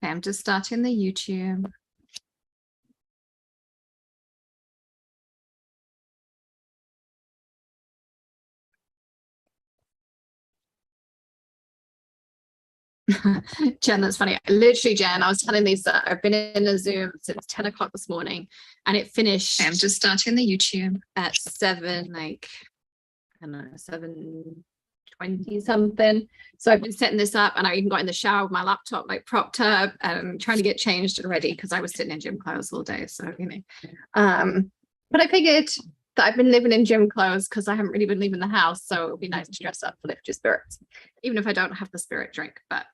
Okay, I'm just starting the YouTube. Jen, that's funny. Literally, Jen, I was telling Lisa, I've been in a Zoom since 10 o'clock this morning and it finished. I'm just starting the YouTube at 7, like, I don't know, 7:20 something. So I've been setting this up and I even got in the shower with my laptop like propped up and trying to get changed and ready because I was sitting in gym clothes all day. So, you know, but I figured that I've been living in gym clothes because I haven't really been leaving the house. So it would be nice to dress up to lift your spirits, even if I don't have the spirit drink. But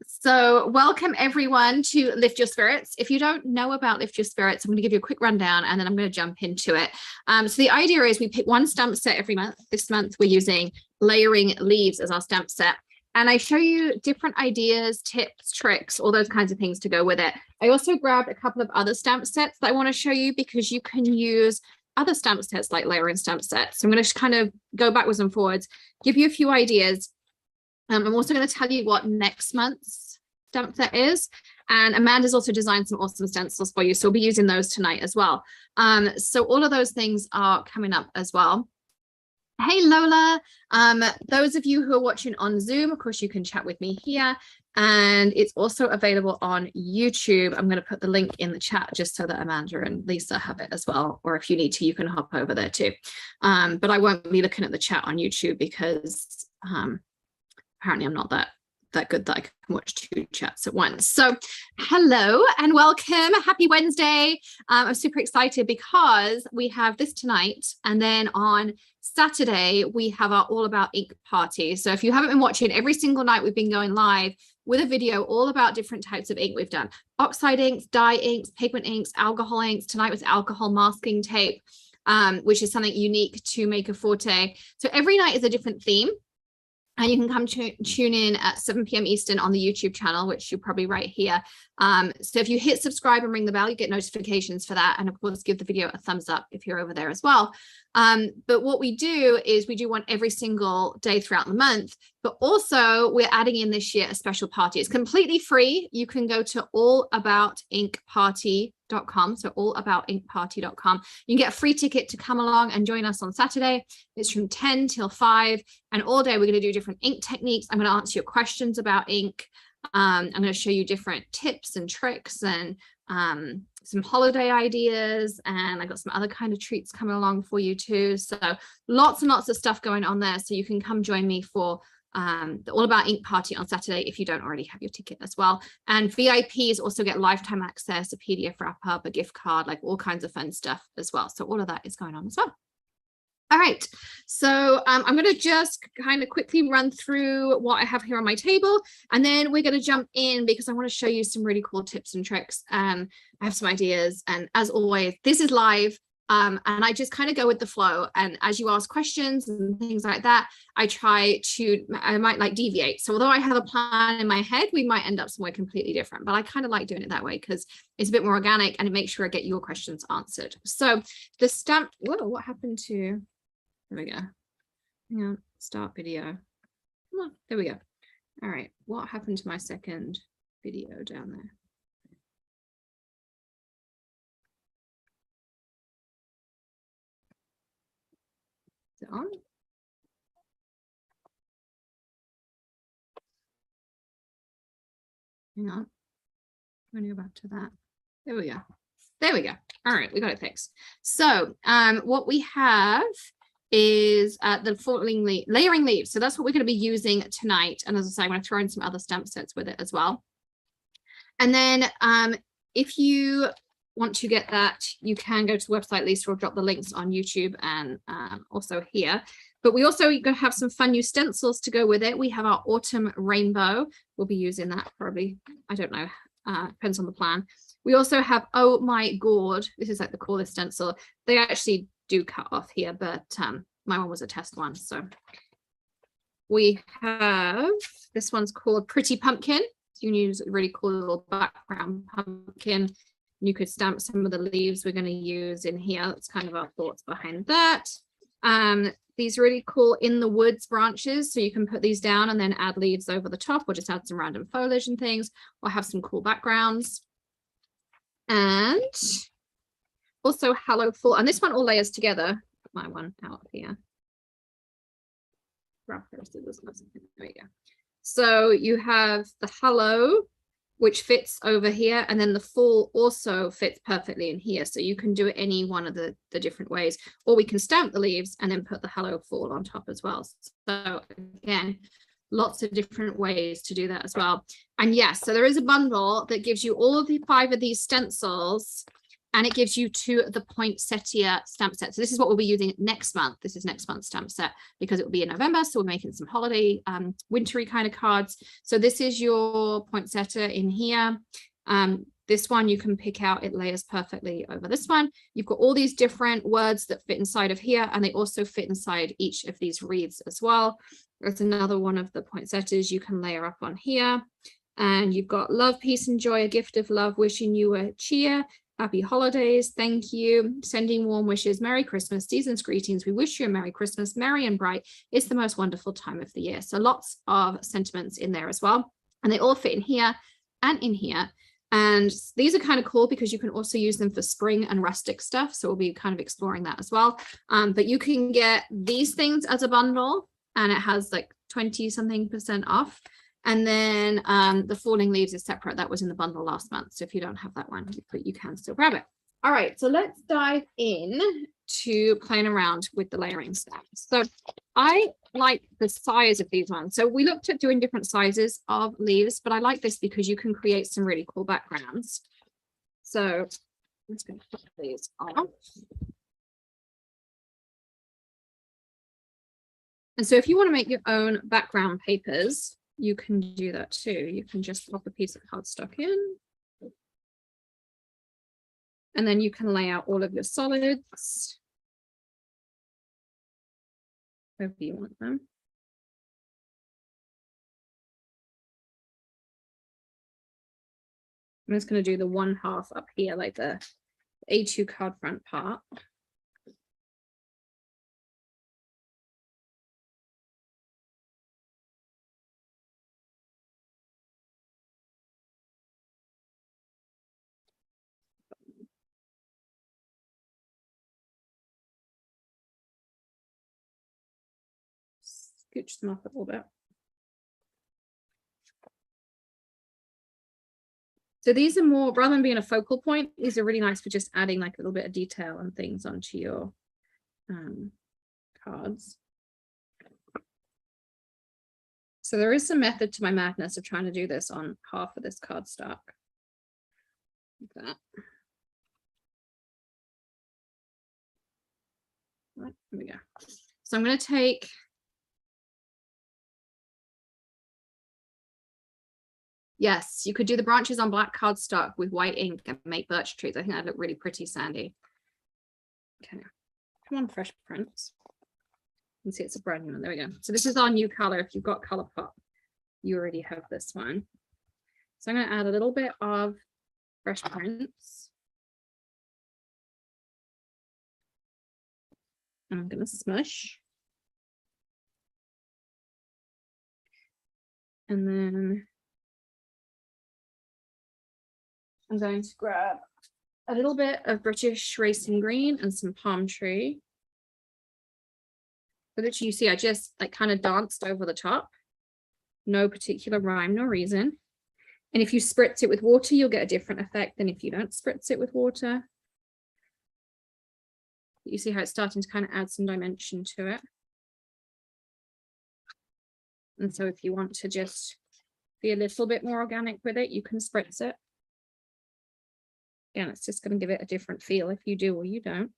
so welcome everyone to Lift Your Spirits. If you don't know about Lift Your Spirits, I'm going to give you a quick rundown and then I'm going to jump into it. So the idea is we pick one stamp set every month. This month we're using Layering Leaves as our stamp set. And I show you different ideas, tips, tricks, all those kinds of things to go with it. I also grabbed a couple of other stamp sets that I want to show you because you can use other stamp sets like layering stamp sets. So I'm going to kind of go backwards and forwards, give you a few ideas. I'm also going to tell you what next month's stamp set is. And Amanda's also designed some awesome stencils for you. So we'll be using those tonight as well. So all of those things are coming up as well. Hey, Lola. Those of you who are watching on Zoom, of course, you can chat with me here. And it's also available on YouTube. I'm going to put the link in the chat just so that Amanda and Lisa have it as well. Or if you need to, you can hop over there too. But I won't be looking at the chat on YouTube because apparently I'm not that good that I can watch 2 chats at once. So hello and welcome. Happy Wednesday. I'm super excited because we have this tonight and then on Saturday we have our All About Ink party. So if you haven't been watching, every single night we've been going live with a video all about different types of ink we've done. Oxide inks, dye inks, pigment inks, alcohol inks. Tonight was alcohol masking tape, which is something unique to Maker Forte. So every night is a different theme. And you can come tune in at 7 p.m. Eastern on the YouTube channel, which you're probably right here. So if you hit subscribe and ring the bell, you get notifications for that. And of course, give the video a thumbs up if you're over there as well. But what we do is we do one every single day throughout the month. But also we're adding in this year a special party. It's completely free. You can go to allaboutinkparty.com. So allaboutinkparty.com. You can get a free ticket to come along and join us on Saturday. It's from 10 till 5. And all day we're going to do different ink techniques. I'm going to answer your questions about ink. I'm going to show you different tips and tricks and some holiday ideas, and I got some other kind of treats coming along for you too. So lots and lots of stuff going on there. So you can come join me for the All About Ink party on Saturday if you don't already have your ticket as well. And VIPs also get lifetime access, a PDF wrap up, a gift card, like all kinds of fun stuff as well. So all of that is going on as well. All right, so I'm going to just kind of quickly run through what I have here on my table, and then we're going to jump in because I want to show you some really cool tips and tricks. I have some ideas, and as always, this is live, and I just kind of go with the flow. And as you ask questions and things like that, I might like deviate. So although I have a plan in my head, we might end up somewhere completely different, but I kind of like doing it that way because it's a bit more organic and it makes sure I get your questions answered. So the stamp, whoa, what happened to... There we go. Hang on, start video. Come on, there we go. All right, what happened to my second video down there? Is it on? Hang on. I'm going to go back to that. There we go. There we go. All right, we got it fixed. So what we have is the layering leaves. So that's what we're going to be using tonight. And as I say, I'm going to throw in some other stamp sets with it as well. And then if you want to get that, you can go to the website. Lisa will drop the links on YouTube and also here. But we also going to have some fun new stencils to go with it. We have our autumn rainbow. We'll be using that probably, I don't know, depends on the plan. We also have Oh My Gourd. This is like the coolest stencil. They actually do cut off here, but my one was a test one. So we have, this one's called Pretty Pumpkin. You can use a really cool little background pumpkin. You could stamp some of the leaves we're going to use in here. That's kind of our thoughts behind that. These really cool in the woods branches. So you can put these down and then add leaves over the top, or just add some random foliage and things, or have some cool backgrounds. And also Hello Full, and this one all layers together. Put my one out here. There we go. So you have the Hello, which fits over here, and then the Full also fits perfectly in here. So you can do it any one of the different ways, or we can stamp the leaves and then put the Hello Full on top as well. So again, lots of different ways to do that as well. And yes, so there is a bundle that gives you all of the 5 of these stencils, and it gives you 2 of the poinsettia stamp sets. So this is what we'll be using next month. This is next month's stamp set, because it will be in November. So we're making some holiday, wintry kind of cards. So this is your poinsettia in here. This one you can pick out, it layers perfectly over this one. You've got all these different words that fit inside of here, and they also fit inside each of these wreaths as well. There's another one of the poinsettias you can layer up on here. And you've got love, peace, and joy, a gift of love, wishing you a cheer. Happy holidays, thank you. Sending warm wishes, Merry Christmas, season's greetings. We wish you a Merry Christmas, merry and bright. It's the most wonderful time of the year. So lots of sentiments in there as well. And they all fit in here and in here. And these are kind of cool because you can also use them for spring and rustic stuff. So we'll be kind of exploring that as well. But you can get these things as a bundle, and it has like 20-something% off. And then the falling leaves is separate. That was in the bundle last month. So if you don't have that one, you can still grab it. All right, so let's dive in to playing around with the layering stamps. So I like the size of these ones. So we looked at doing different sizes of leaves, but I like this because you can create some really cool backgrounds. So I'm just going to put these off. And so if you want to make your own background papers, you can do that too. You can just pop a piece of cardstock in. And then you can lay out all of your solids wherever you want them. I'm just going to do the 1/2 up here, like the A2 card front part. Scooch them up a little bit. So these are more, rather than being a focal point, these are really nice for just adding like a little bit of detail and things onto your cards. So there is some method to my madness of trying to do this on half of this cardstock. Like that. Right, here we go. So I'm going to take yes, you could do the branches on black cardstock with white ink and make birch trees. I think that'd look really pretty, Sandy. Okay, come on, fresh prints. You can see it's a brand new one. There we go. So this is our new color. If you've got ColourPop, you already have this one. So I'm going to add a little bit of fresh prints. And I'm going to smush. And then I'm going to grab a little bit of British Racing Green and some palm tree. So that you see, I just like kind of danced over the top. No particular rhyme, no reason. And if you spritz it with water, you'll get a different effect than if you don't spritz it with water. You see how it's starting to kind of add some dimension to it. And so if you want to just be a little bit more organic with it, you can spritz it. Again, it's just going to give it a different feel if you do or you don't.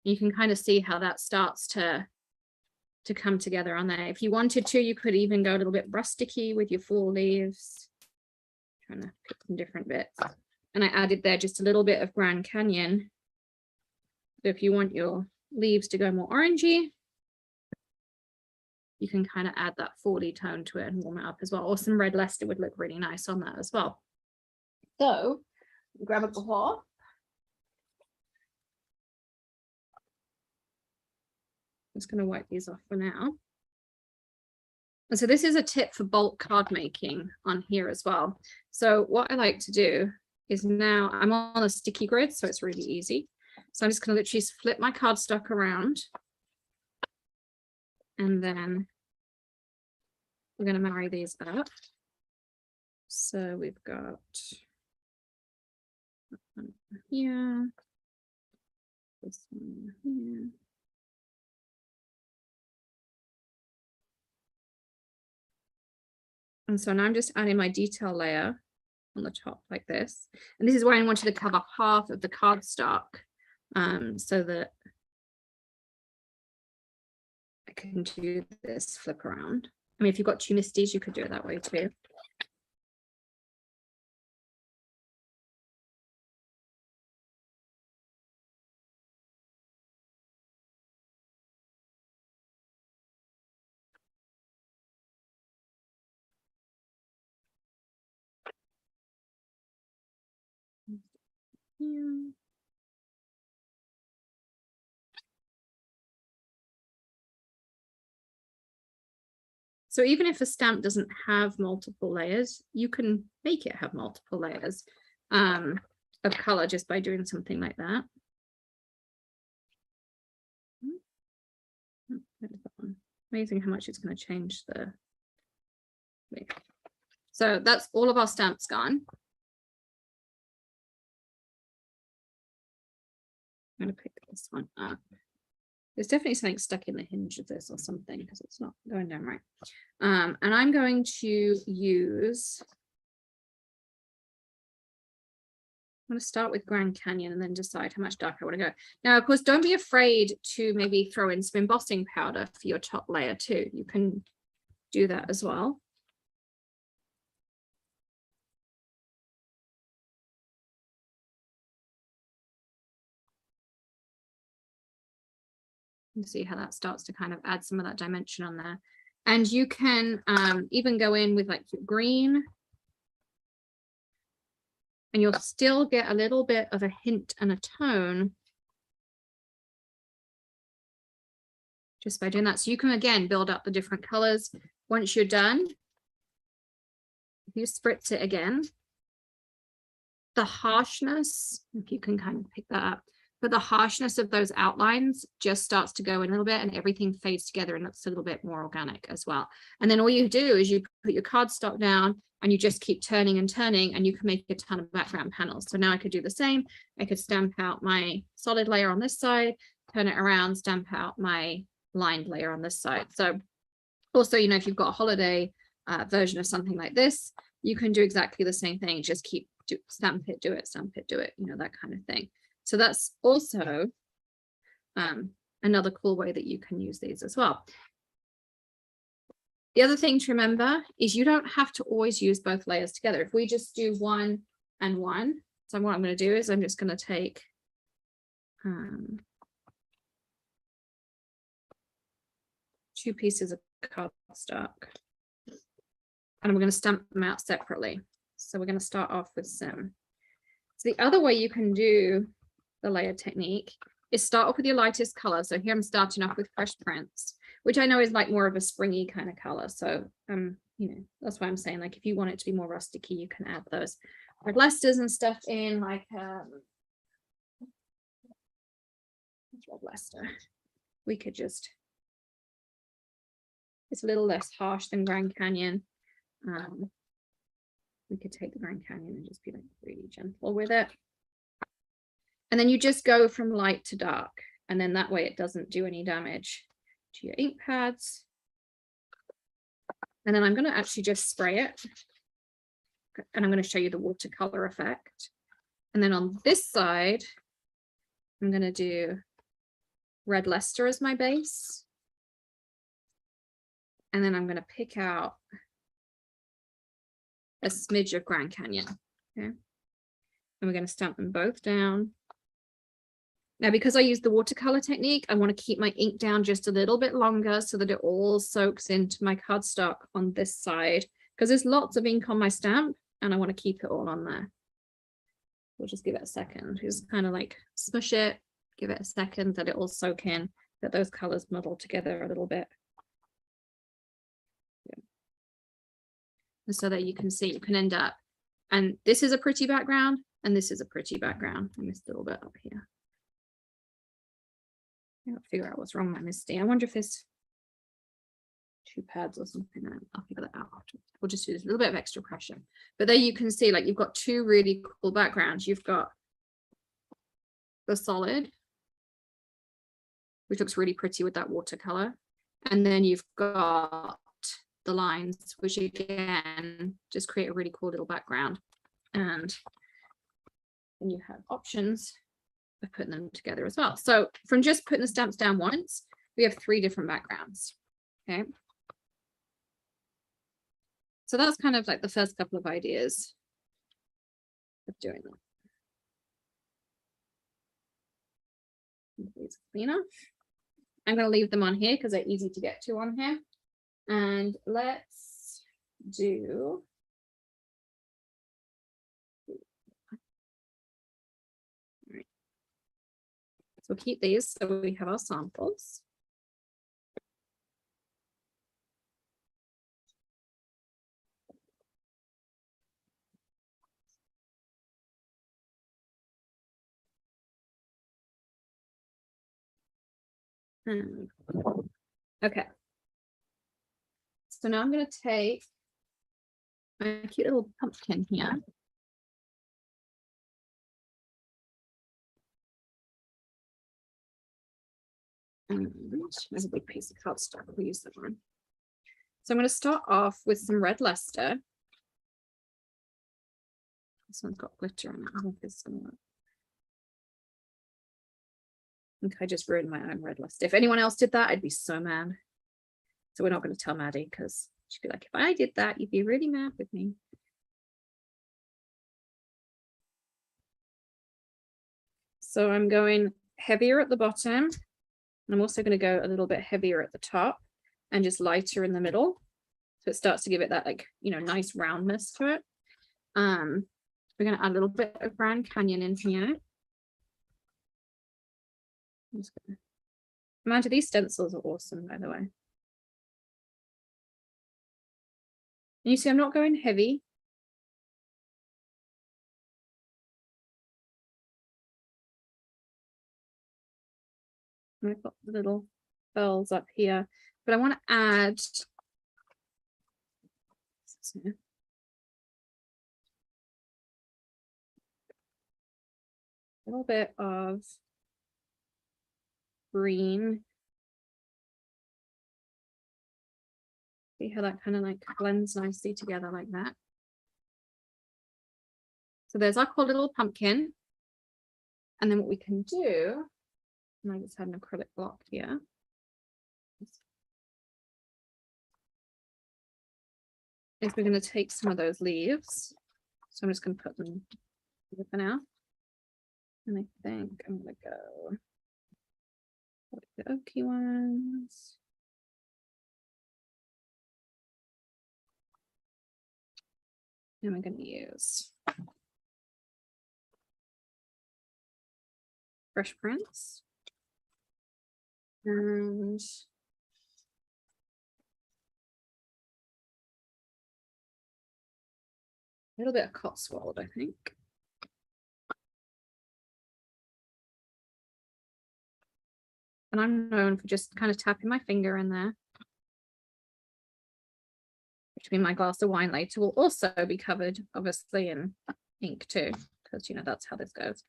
You can kind of see how that starts to come together on there. If you wanted to, you could even go a little bit rustic-y with your fall leaves. Trying to pick some different bits. And I added there just a little bit of Grand Canyon. So if you want your leaves to go more orangey, you can kind of add that fall-y tone to it and warm it up as well. Or some red Leicester would look really nice on that as well. So grab a cloth. just going to wipe these off for now. And so this is a tip for bulk card making on here as well. So what I like to do is, now I'm on a sticky grid, so it's really easy. So I'm just going to literally flip my cardstock around, and then we're going to marry these up. So we've got one here, this one here. And so now I'm just adding my detail layer on the top like this. And this is where I wanted to cover half of the cardstock, so that I can do this flip around. I mean, if you've got tunisties, you could do it that way too. Yeah. So even if a stamp doesn't have multiple layers, you can make it have multiple layers of color just by doing something like that. Amazing how much it's going to change the. So that's all of our stamps gone. I'm going to pick this one up. There's definitely something stuck in the hinge of this or something, because it's not going down right. And I'm going to use, I'm going to start with Grand Canyon and then decide how much dark I want to go. Now, of course, don't be afraid to maybe throw in some embossing powder for your top layer too. You can do that as well. You see how that starts to kind of add some of that dimension on there. And you can even go in with like green, and you'll still get a little bit of a hint and a tone just by doing that. So you can again build up the different colors. Once you're done, if you spritz it again, the harshness, if you can kind of pick that up, but the harshness of those outlines just starts to go in a little bit, and everything fades together and looks a little bit more organic as well. And then all you do is you put your cardstock down and you just keep turning and turning, and you can make a ton of background panels. So now I could do the same. I could stamp out my solid layer on this side, turn it around, stamp out my lined layer on this side. So also, you know, if you've got a holiday version of something like this, you can do exactly the same thing. Just keep stamp it, do it, stamp it, do it, you know, that kind of thing. So that's also another cool way that you can use these as well. The other thing to remember is you don't have to always use both layers together. If we just do one and one, so what I'm going to do is I'm just going to take two pieces of cardstock, and we're going to stamp them out separately. So we're going to start off with some. So the other way you can do the layer technique is start off with your lightest color. So here I'm starting off with Fresh Prince, which I know is like more of a springy kind of color. So you know, that's why I'm saying, like, if you want it to be more rusticy, you can add those red Leicesters and stuff in, like red Leicester. We could just, it's a little less harsh than Grand Canyon. We could take the Grand Canyon and just be like really gentle with it. And then you just go from light to dark. And then that way it doesn't do any damage to your ink pads. And then I'm going to actually just spray it. And I'm going to show you the watercolor effect. And then on this side, I'm going to do red Leicester as my base. And then I'm going to pick out a smidge of Grand Canyon. Okay. And we're going to stamp them both down. Now, because I use the watercolor technique, I want to keep my ink down just a little bit longer so that it all soaks into my cardstock on this side, because there's lots of ink on my stamp and I want to keep it all on there. We'll just give it a second. Just kind of like smush it, give it a second, let it all soak in, that those colors muddle together a little bit. Yeah. And so that you can see, you can end up, and this is a pretty background, and this is a pretty background. I missed a little bit up here. I'll figure out what's wrong with my Misty. I wonder if there's 2 pads or something. I'll figure that out afterwards. We'll just do this a little bit of extra pressure. But there you can see, like, you've got 2 really cool backgrounds. You've got the solid, which looks really pretty with that watercolor. And then you've got the lines, which again, just create a really cool little background. And then you have options of putting them together as well. So from just putting the stamps down once, we have 3 different backgrounds. Okay. So that's kind of like the first couple of ideas of doing that. These cleaner. I'm going to leave them on here because they're easy to get to on here. And let's do. All right. So we'll keep these so we have our samples. Okay. So now I'm going to take my cute little pumpkin here. And there's a big piece of cardstock. We'll use that one. So I'm going to start off with some red luster. This one's got glitter on it. I think this is going to work. I think I just ruined my own red luster. If anyone else did that, I'd be so mad. So we're not going to tell Maddie because she'd be like, if I did that, you'd be really mad with me. So I'm going heavier at the bottom. And I'm also going to go a little bit heavier at the top and just lighter in the middle. So it starts to give it that, like, you know, nice roundness to it. We're going to add a little bit of Grand Canyon in here. Amanda, these stencils are awesome, by the way. And you see, I'm not going heavy. I've got the little bells up here, but I want to add a little bit of green. See how that kind of like blends nicely together like that. So there's our cool little pumpkin. And then what we can do, and I just had an acrylic block here. Is we're going to take some of those leaves. So I'm just going to put them here for now. And I think I'm going to go with the oaky ones. And I'm going to use Fresh Prints. And a little bit of Cotswold, I think. And I'm known for just kind of tapping my finger in there. Which means my glass of wine later will also be covered, obviously, in ink too, because, you know, that's how this goes.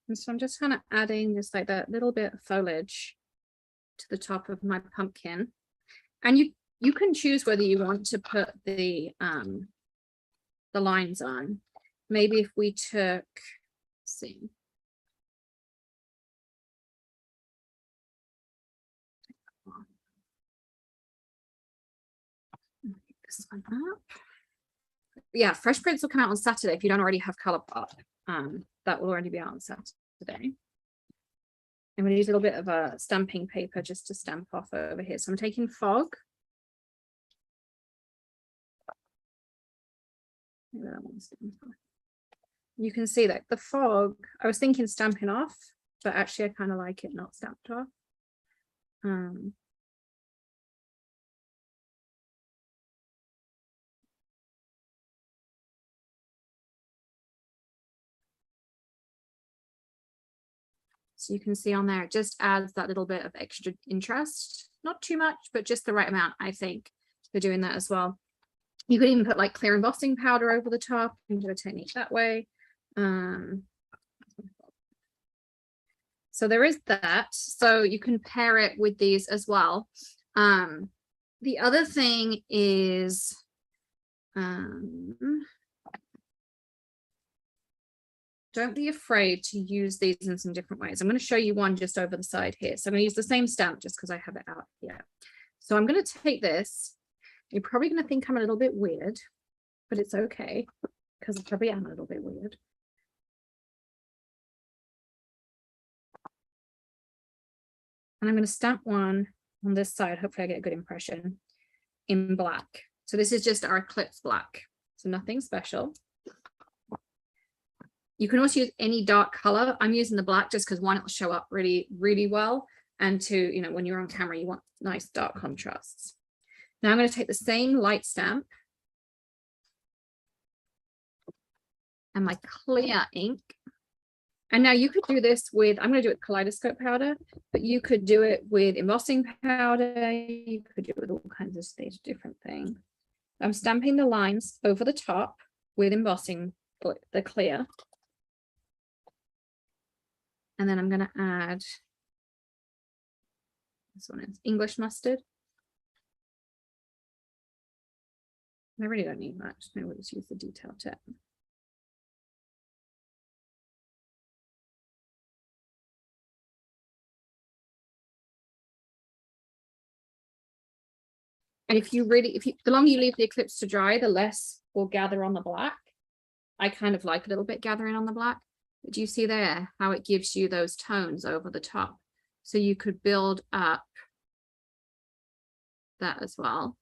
And so I'm just kind of adding just like that little bit of foliage to the top of my pumpkin. And you can choose whether you want to put the lines on. Maybe if we took, let's see. this one up. Yeah, fresh prints will come out on Saturday if you don't already have ColourPop. That will already be out on Saturday. I'm going to use a little bit of a stamping paper just to stamp off over here. So I'm taking Fog. You can see that the fog, I was thinking stamping off, but actually I kind of like it not stamped off. So you can see on there, it just adds that little bit of extra interest. Not too much, but just the right amount, I think, for doing that as well. You could even put like clear embossing powder over the top and do a technique that way. So there is that. So you can pair it with these as well. The other thing is, don't be afraid to use these in some different ways. I'm going to show you one just over the side here. So I'm going to use the same stamp just because I have it out here. So I'm going to take this. You're probably going to think I'm a little bit weird, but it's okay because I probably am a little bit weird. And I'm going to stamp one on this side. Hopefully I get a good impression in black. So this is just our Eclipse black. So nothing special. You can also use any dark color. I'm using the black just because one, it'll show up really, really well. And two, you know, when you're on camera, you want nice dark contrasts. Now I'm going to take the same light stamp and my clear ink. And now you could do this with, I'm going to do it with kaleidoscope powder, but you could do it with embossing powder. You could do it with all kinds of different things. I'm stamping the lines over the top with embossing, the clear. And then I'm going to add, this one is English mustard. I really don't need much. Maybe we'll just use the detail tip. And the longer you leave the Eclipse to dry, the less will gather on the black. I kind of like a little bit gathering on the black. But do you see there how it gives you those tones over the top? So you could build up that as well.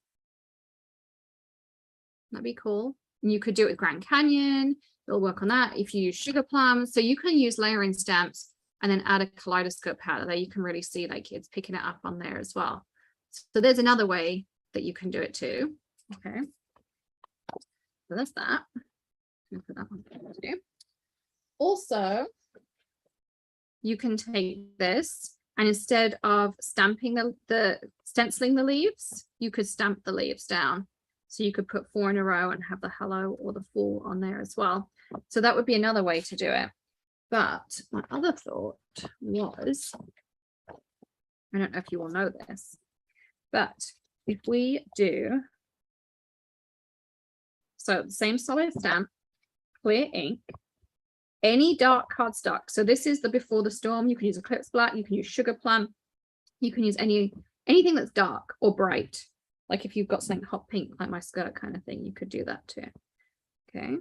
That'd be cool. And you could do it with Grand Canyon. It'll work on that if you use sugar plums. So you can use layering stamps and then add a kaleidoscope powder there. You can really see like it's picking it up on there as well. So there's another way that you can do it too. Okay. So that's that. I'm gonna put that one there too. Also, you can take this and instead of stamping the stenciling the leaves, you could stamp the leaves down. So you could put 4 in a row and have the hello or the full on there as well. So that would be another way to do it. But my other thought was, I don't know if you will know this, but if we do, so the same solid stamp, clear ink, any dark cardstock. So this is the Before the Storm. You can use Eclipse black, you can use sugar plum, you can use anything that's dark or bright. Like if you've got something hot pink, like my skirt kind of thing, you could do that too. Okay.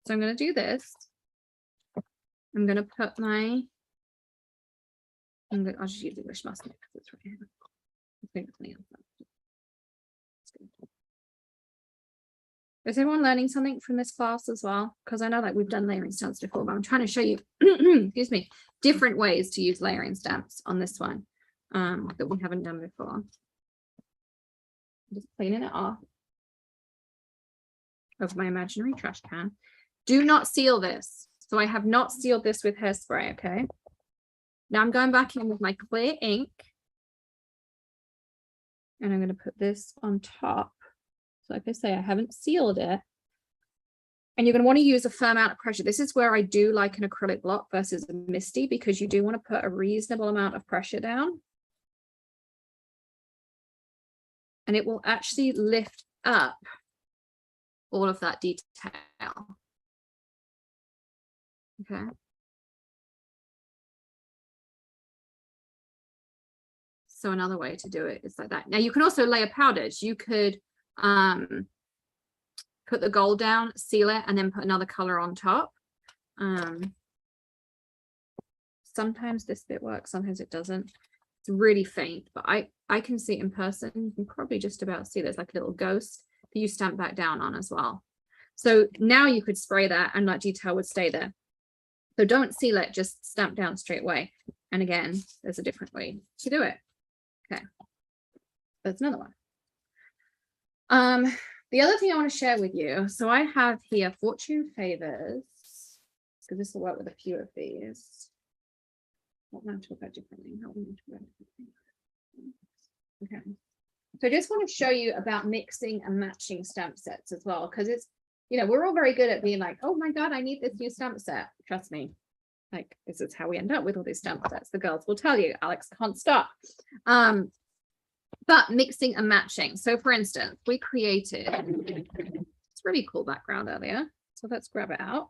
So I'm going to do this. I'm going to put my, I'll just use English mustard because it's right here. Is everyone learning something from this class as well? Because I know like we've done layering stamps before, but I'm trying to show you, excuse me, different ways to use layering stamps on this one that we haven't done before. I'm just cleaning it off of my imaginary trash can. Do not seal this. So I have not sealed this with hairspray, okay? Now I'm going back in with my clear ink and I'm going to put this on top. So like I say, I haven't sealed it. And you're going to want to use a fair amount of pressure. This is where I do like an acrylic block versus a Misty, because you do want to put a reasonable amount of pressure down. And it will actually lift up all of that detail. Okay. So another way to do it is like that. Now you can also layer powders. You could put the gold down, seal it, and then put another color on top. Sometimes this bit works, sometimes it doesn't. It's really faint, but I can see it in person. You can probably just about see there's like a little ghost that you stamp back down on as well. So now you could spray that and that detail would stay there. So don't seal it, just stamp down straight away. And again, there's a different way to do it. Okay, that's another one. The other thing I want to share with you, so I have here Fortune Favors, because this will work with a few of these. What am I talking about differently? Okay, so I just want to show you about mixing and matching stamp sets as well, because it's, you know, we're all very good at being like, oh my God, I need this new stamp set. Trust me, like this is how we end up with all these stamp sets. The girls will tell you, Alex can't stop. But mixing and matching. So for instance, we created this really cool background earlier. So let's grab it out.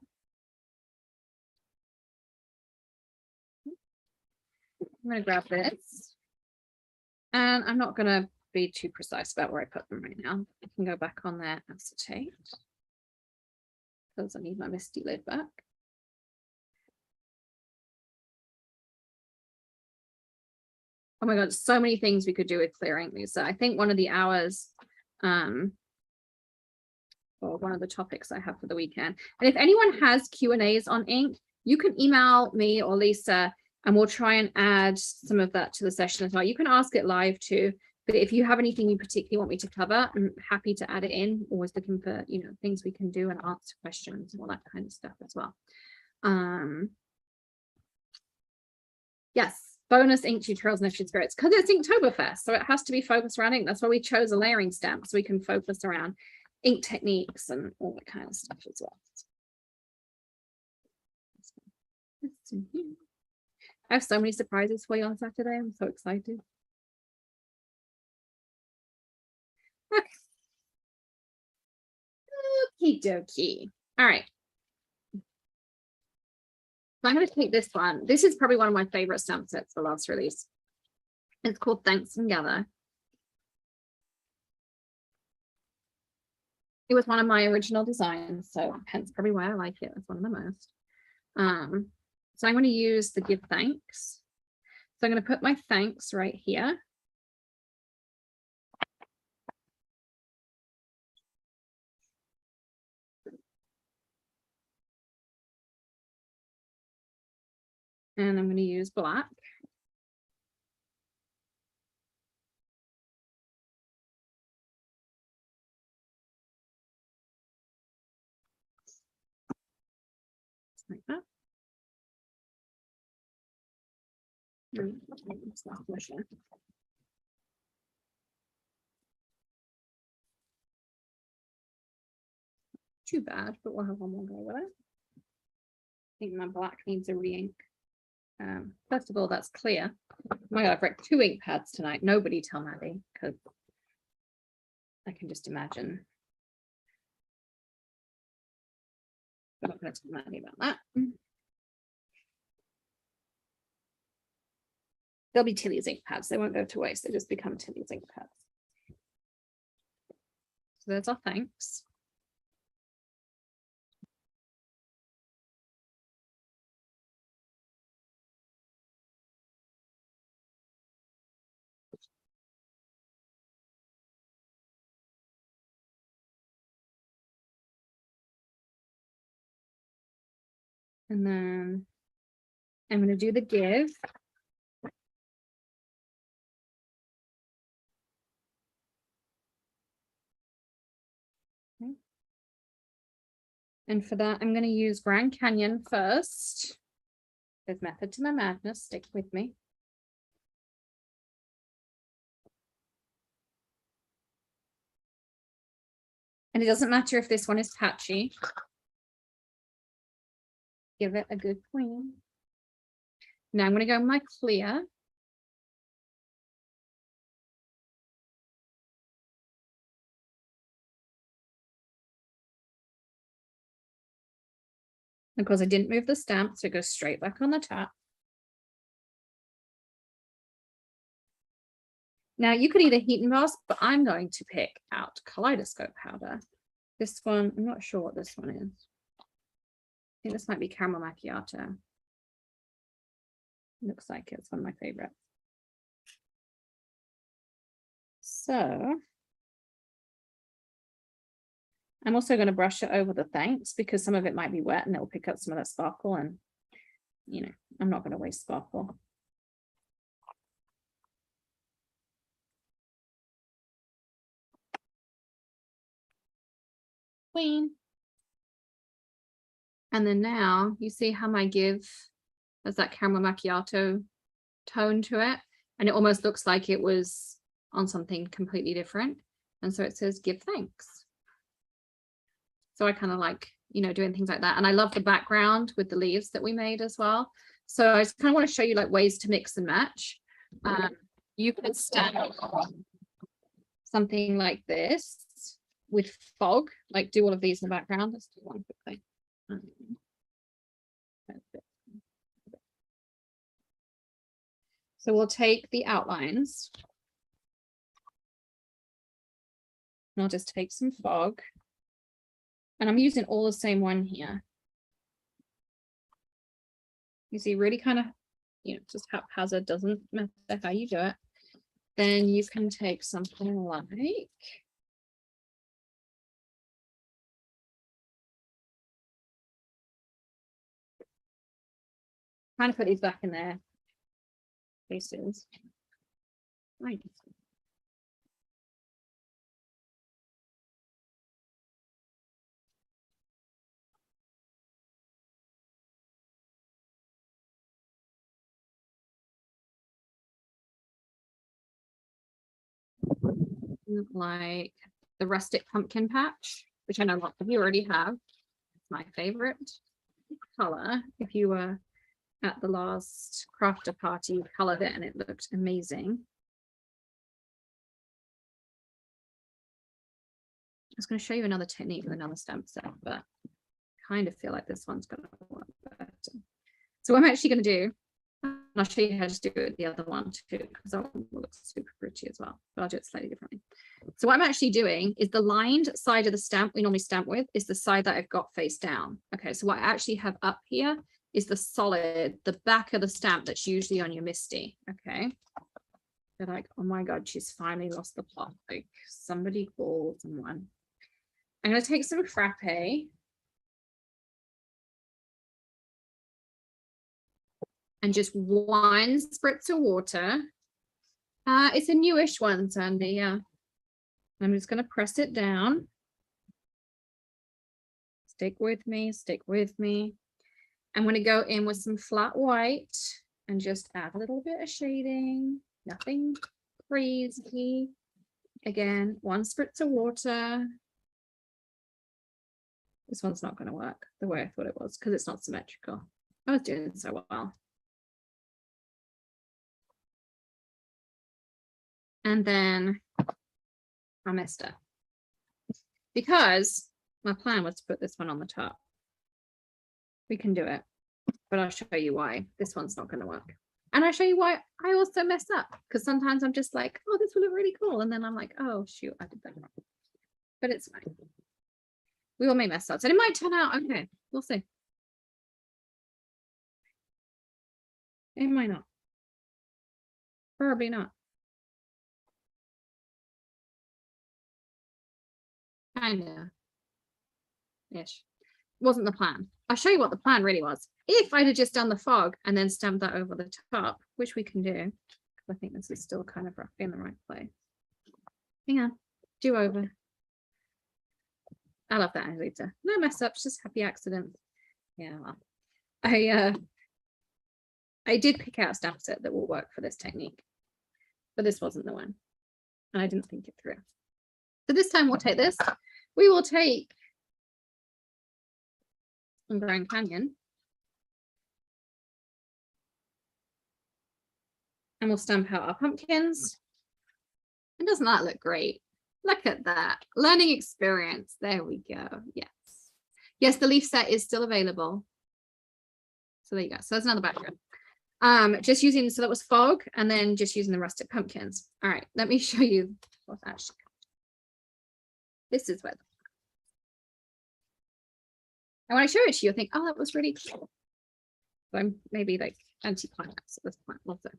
I'm going to grab this. And I'm not going to be too precise about where I put them right now. I can go back on there, acetate, because I need my misty lid back. Oh my God, so many things we could do with clear ink, Lisa. I think one of the hours, or one of the topics I have for the weekend. And if anyone has Q&As on ink, you can email me or Lisa, and we'll try and add some of that to the session as well. You can ask it live too, but if you have anything you particularly want me to cover, I'm happy to add it in. Always looking for, you know, things we can do and answer questions and all that kind of stuff as well. Yes. Bonus ink tutorials, Nifty Spirits, because it's Inktoberfest, so it has to be focused around ink. That's why we chose a layering stamp, so we can focus around ink techniques and all that kind of stuff as well. I have so many surprises for you on Saturday. I'm so excited. Okay. Okie dokie. All right. So I'm going to take this one. This is probably one of my favorite stamp sets for last release. It's called Thanks and Gather. It was one of my original designs, so hence probably why I like it. It's one of the most. So I'm going to use the Give Thanks. So I'm going to put my thanks right here. And I'm going to use black. Like that. Too bad, but we'll have one more go with it. I think my black needs a re-ink. First of all, that's clear. Oh my God, I've wrecked 2 ink pads tonight. Nobody tell Maddie, because I can just imagine. I'm not going to tell Maddie about that. They'll be Tilly's ink pads. They won't go to waste. They just become Tilly's ink pads. So there's our thanks. And then I'm going to do the give. Okay. And for that, I'm going to use Grand Canyon first. There's method to my madness. Stick with me. And it doesn't matter if this one is patchy. Give it a good clean. Now I'm going to go with my clear. Because I didn't move the stamp, so it goes straight back on the top. Now you could either heat emboss, but I'm going to pick out kaleidoscope powder. This one, I'm not sure what this one is. I think this might be caramel macchiato. Looks like it's one of my favorites. So I'm also going to brush it over the thanks because some of it might be wet and it will pick up some of that sparkle, and you know, I'm not going to waste sparkle. Queen. And then now you see how my give has that caramel macchiato tone to it, and it almost looks like it was on something completely different. And so it says give thanks. So I kind of like, you know, doing things like that. And I love the background with the leaves that we made as well. So I just kind of want to show you like ways to mix and match. You could stamp something like this with fog, like do all of these in the background. Let's do one quickly. So we'll take the outlines. And I'll just take some fog. And I'm using all the same one here. You see, really kind of, you know, just haphazard, doesn't matter how you do it. Then you can take something like, trying to put these back in their places. Right. Like the rustic pumpkin patch, which I know lots of you already have. It's my favorite color. If you were at the last crafter party, you colored it and it looked amazing. I was going to show you another technique with another stamp set, but I kind of feel like this one's going to work better. So what I'm actually going to do, and I'll show you how to do it with the other one too, because that one looks super pretty as well, but I'll do it slightly differently. So what I'm actually doing is the lined side of the stamp we normally stamp with is the side that I've got face down. Okay, so what I actually have up here is the solid, the back of the stamp that's usually on your MISTI. Okay. They're like, oh my God, she's finally lost the plot. Like somebody call someone. I'm going to take some frappe and just one spritz of water. It's a newish one, Sandy. Yeah. I'm just going to press it down. Stick with me, stick with me. I'm going to go in with some flat white and just add a little bit of shading. Nothing crazy. Again, one spritz of water. This one's not going to work the way I thought it was because it's not symmetrical. I was doing so well. And then I messed up because my plan was to put this one on the top. We can do it, but I'll show you why this one's not going to work. And I'll show you why I also mess up, because sometimes I'm just like, oh, this will look really cool. And then I'm like, oh, shoot, I did that wrong. But it's fine. We all may mess up. And it might turn out okay. We'll see. It might not. Probably not. Kind of. Ish. Wasn't the plan. I'll show you what the plan really was. If I'd have just done the fog and then stamped that over the top, which we can do. I think this is still kind of rough in the right place. Hang on. Do over. I love that, Angelita. No mess ups, just happy accidents. Yeah, well, I did pick out a stamp set that will work for this technique, but this wasn't the one, and I didn't think it through. So this time we'll take this. We will take some Grand Canyon, and we'll stamp out our pumpkins. And doesn't that look great? Look at that. Learning experience. There we go. Yes. Yes, the leaf set is still available. So there you go. So that's another background. Just using, so that was fog, and then just using the rustic pumpkins. All right, let me show you what's actually. This is where. And when I show it to you, I think, oh, that was really cool. So I'm maybe like anti-climax at this point. Also.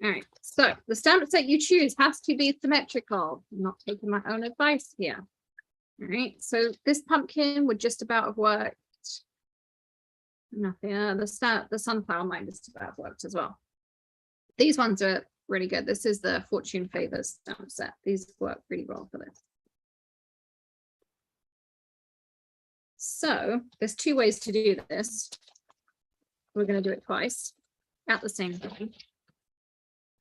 All right, so the stamps that you choose has to be symmetrical. I'm not taking my own advice here. All right, so this pumpkin would just about have worked. Nothing. The sunflower might just about have worked as well. These ones are really good. This is the Fortune Favors stamp set. These work really well for this. So there's two ways to do this. We're going to do it twice at the same time,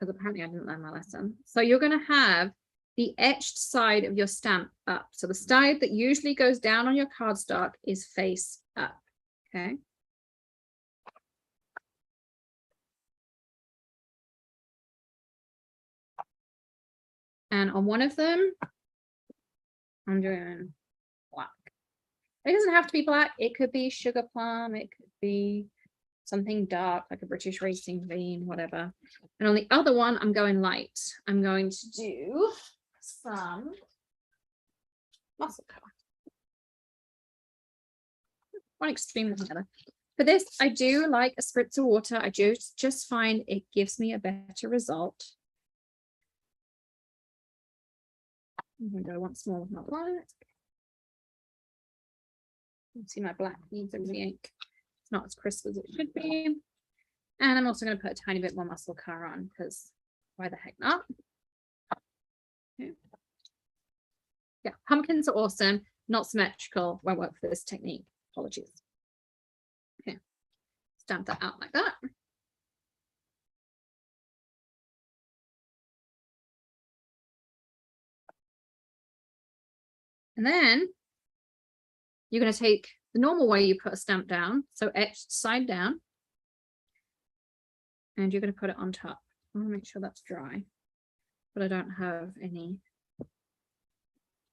because apparently I didn't learn my lesson. So you're going to have the etched side of your stamp up. So the side that usually goes down on your cardstock is face up. Okay. And on one of them, I'm doing black. It doesn't have to be black. It could be sugar plum. It could be something dark, like a British racing green, whatever. And on the other one, I'm going light. I'm going to do some muscle color. One extreme to the other. For this, I do like a spritz of water. I just find it gives me a better result. I'm going to go once more with my black. You see my black needs of the ink. It's not as crisp as it should be. And I'm also going to put a tiny bit more muscle color on, because why the heck not? Okay. Yeah, pumpkins are awesome. Not symmetrical. Won't work for this technique. Apologies. Okay, stamp that out like that. And then you're going to take the normal way you put a stamp down, so etched side down, and you're going to put it on top. I want to make sure that's dry, but I don't have any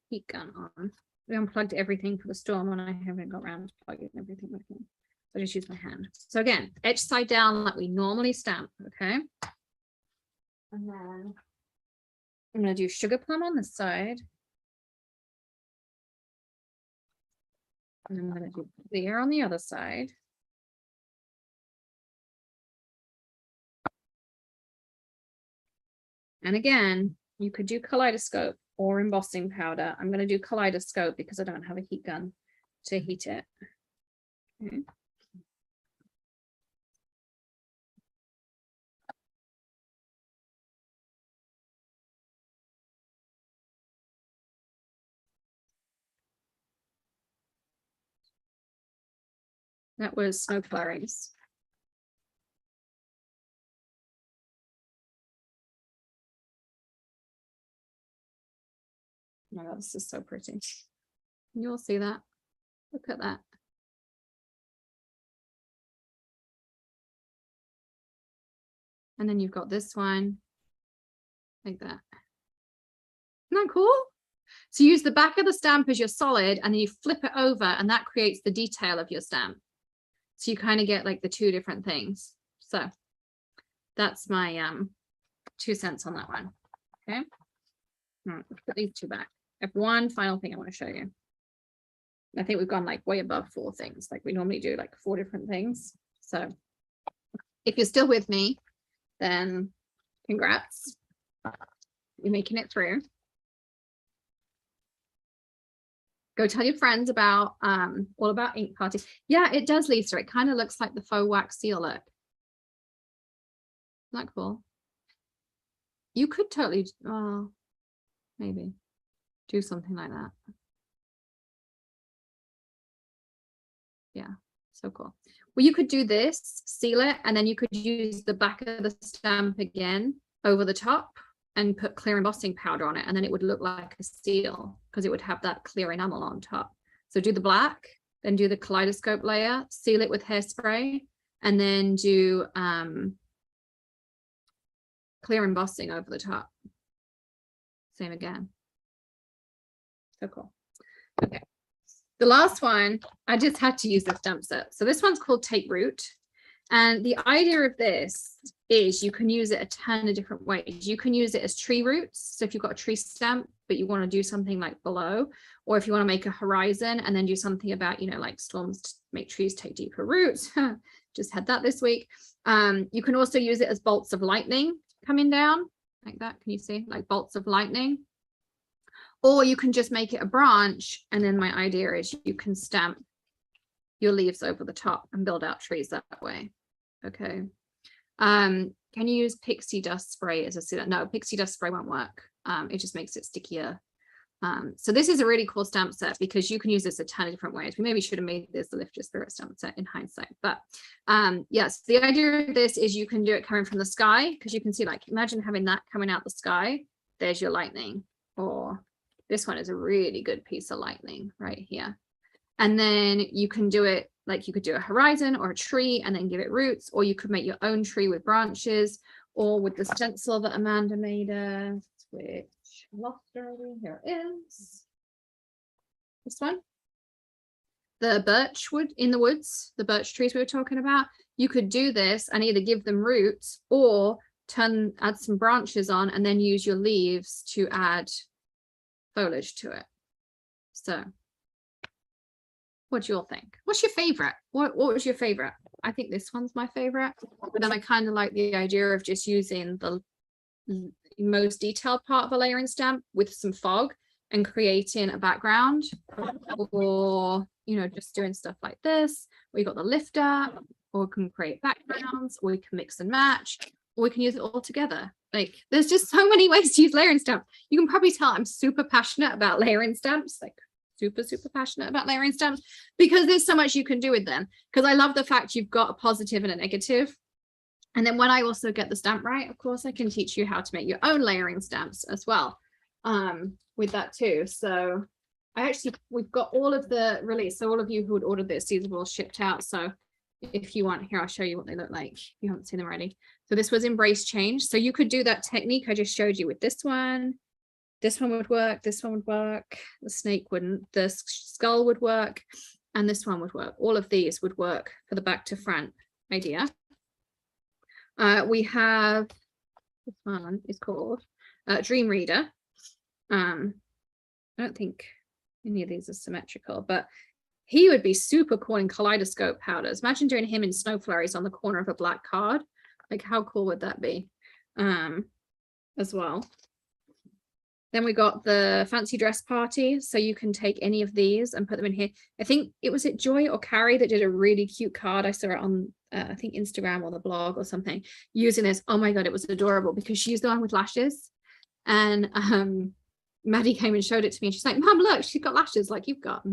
heat gun on. We unplugged everything for the storm and I haven't got around to plugging everything back in. So I just use my hand. So again, etched side down like we normally stamp, okay? And then I'm going to do sugar plum on this side. And I'm going to do clear on the other side. And again, you could do kaleidoscope or embossing powder. I'm going to do kaleidoscope because I don't have a heat gun to heat it. Okay. That was snow flurries. Oh my God, this is so pretty. You'll see that. Look at that. And then you've got this one like that. Isn't that cool? So you use the back of the stamp as your solid, and then you flip it over, and that creates the detail of your stamp. So you kind of get like the two different things. So that's my 2 cents on that one. Okay. All right, let's put these two back. I have one final thing I want to show you. I think we've gone like way above 4 things. Like we normally do like 4 different things. So if you're still with me, then congrats. You're making it through. Go tell your friends about all about ink party. Yeah, it does, Lisa. It kind of looks like the faux wax seal look. Isn't that cool? You could totally, maybe do something like that. Yeah, so cool. Well, you could do this, seal it, and then you could use the back of the stamp again over the top and put clear embossing powder on it, and then it would look like a seal because it would have that clear enamel on top. So do the black, then do the kaleidoscope layer, seal it with hairspray, and then do clear embossing over the top. Same again. So cool. Okay, The last one, I just had to use the stamp set. So this one's called Take Root. And the idea of this is you can use it a ton of different ways. You can use it as tree roots. So if you've got a tree stamp, but you want to do something like below, or if you want to make a horizon and then do something about, you know, like storms to make trees take deeper roots. Just had that this week. You can also use it as bolts of lightning coming down like that. Can you see? Like bolts of lightning. Or you can just make it a branch. And then my idea is you can stamp your leaves over the top and build out trees that way. Okay. Can you use pixie dust spray as a sealant? No, pixie dust spray won't work. It just makes it stickier. So this is a really cool stamp set because you can use this a ton of different ways. We maybe should have made this the Lift Your Spirit stamp set in hindsight. But yes, the idea of this is you can do it coming from the sky, because you can see, like, imagine having that coming out the sky. There's your lightning. Or this one is a really good piece of lightning right here. And then you can do it like you could do a horizon or a tree and then give it roots, or you could make your own tree with branches, or with the stencil that Amanda made us, which I lost already. Here it is. This one. The birch wood in the woods, the birch trees we were talking about. You could do this and either give them roots or add some branches on and then use your leaves to add foliage to it. So what do you all think? What's your favorite? What was your favorite? I think this one's my favorite, but then I kind of like the idea of just using the most detailed part of a layering stamp with some fog and creating a background, or, you know, just doing stuff like this. We got the lifter, or we can create backgrounds, or we can mix and match, or we can use it all together. Like, there's just so many ways to use layering stamps. You can probably tell I'm super passionate about layering stamps, like super passionate about layering stamps, because there's so much you can do with them. Because I love the fact you've got a positive and a negative. And then when I also get the stamp right, of course, I can teach you how to make your own layering stamps as well with that too. So we've got all of the release. So all of you who would order this, these are all shipped out. So if you want, here, I'll show you what they look like if you haven't seen them already. So this was Embrace Change. So you could do that technique I just showed you with this one. This one would work, this one would work, the snake wouldn't, the skull would work, and this one would work. All of these would work for the back to front idea. We have, this one is called Dream Reader. I don't think any of these are symmetrical, but he would be super cool in kaleidoscope powders. Imagine doing him in snow flurries on the corner of a black card. Like, how cool would that be as well? Then we got the fancy dress party. So you can take any of these and put them in here. I think it was Joy or Carrie that did a really cute card. I saw it on, I think, Instagram or the blog or something, using this. Oh my God, it was adorable because she used the one with lashes. And Maddie came and showed it to me. And she's like, Mom, look, she's got lashes like you've got.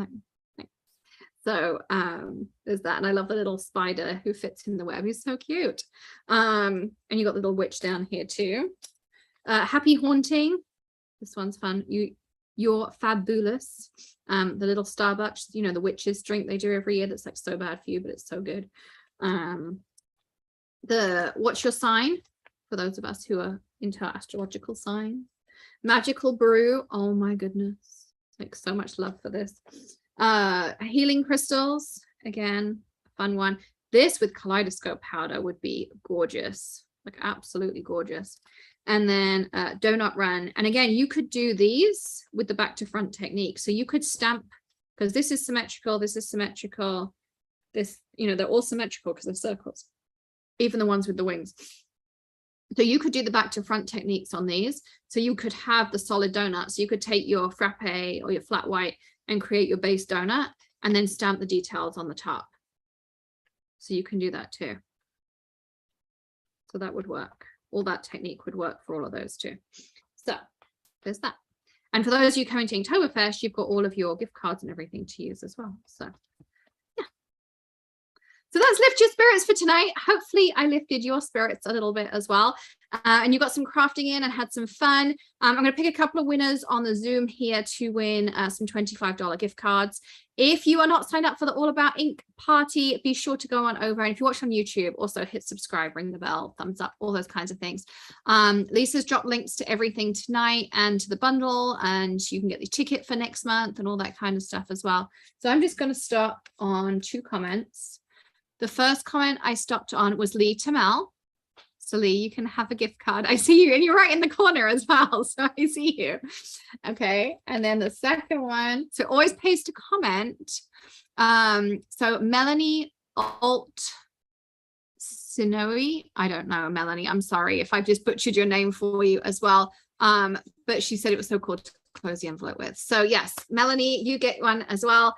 So there's that. And I love the little spider who fits in the web. He's so cute. And you got the little witch down here too. Happy Haunting. This one's fun. You're Fabulous. The little Starbucks, you know, the witches drink they do every year that's like so bad for you, but it's so good. The What's Your Sign, for those of us who are into astrological signs. Magical Brew. Oh my goodness. Like, so much love for this. Healing Crystals. Again, a fun one. This with kaleidoscope powder would be gorgeous. Like, absolutely gorgeous. And then Donut Run. And again, you could do these with the back to front technique. So you could stamp, because this is symmetrical, this is symmetrical, this, you know, they're all symmetrical because they're circles, even the ones with the wings. So you could do the back to front techniques on these. So you could have the solid donut. So you could take your frappe or your flat white and create your base donut and then stamp the details on the top. So you can do that too. So that would work. All that technique would work for all of those too. So there's that. And for those of you coming to Inktoberfest, you've got all of your gift cards and everything to use as well. So yeah. So that's lift your spirits for tonight. Hopefully I lifted your spirits a little bit as well. And you got some crafting in and had some fun. I'm going to pick a couple of winners on the Zoom here to win some $25 gift cards. If you are not signed up for the All About Ink party, be sure to go on over. And if you watch on YouTube, also hit subscribe, ring the bell, thumbs up, all those kinds of things. Lisa's dropped links to everything tonight and to the bundle, and you can get the ticket for next month and all that kind of stuff as well. So I'm just going to stop on 2 comments. The first comment I stopped on was Lee Tamel. So Lee, you can have a gift card. I see you, and you're right in the corner as well. So I see you. Okay. And then the second one, so always paste a comment. So Melanie Alt Sinoe, I don't know, Melanie, I'm sorry if I've just butchered your name for you as well. But she said it was so cool to close the envelope with. So yes, Melanie, you get one as well.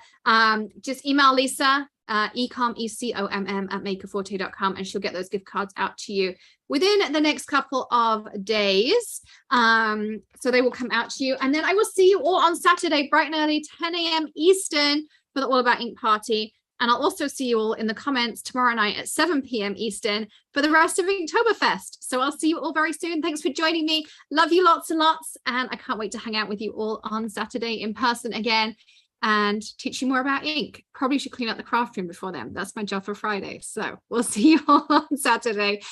Just email Lisa, ecomm at makerforte.com, and she'll get those gift cards out to you within the next couple of days. So they will come out to you, and then I will see you all on Saturday bright and early, 10 a.m. Eastern, for the All About Ink party. And I'll also see you all in the comments tomorrow night at 7 p.m. Eastern for the rest of Inktoberfest. So I'll see you all very soon. Thanks for joining me. Love you lots and lots. And I can't wait to hang out with you all on Saturday in person again and teach you more about ink. Probably should clean up the craft room before then. That's my job for Friday. So we'll see you all on Saturday.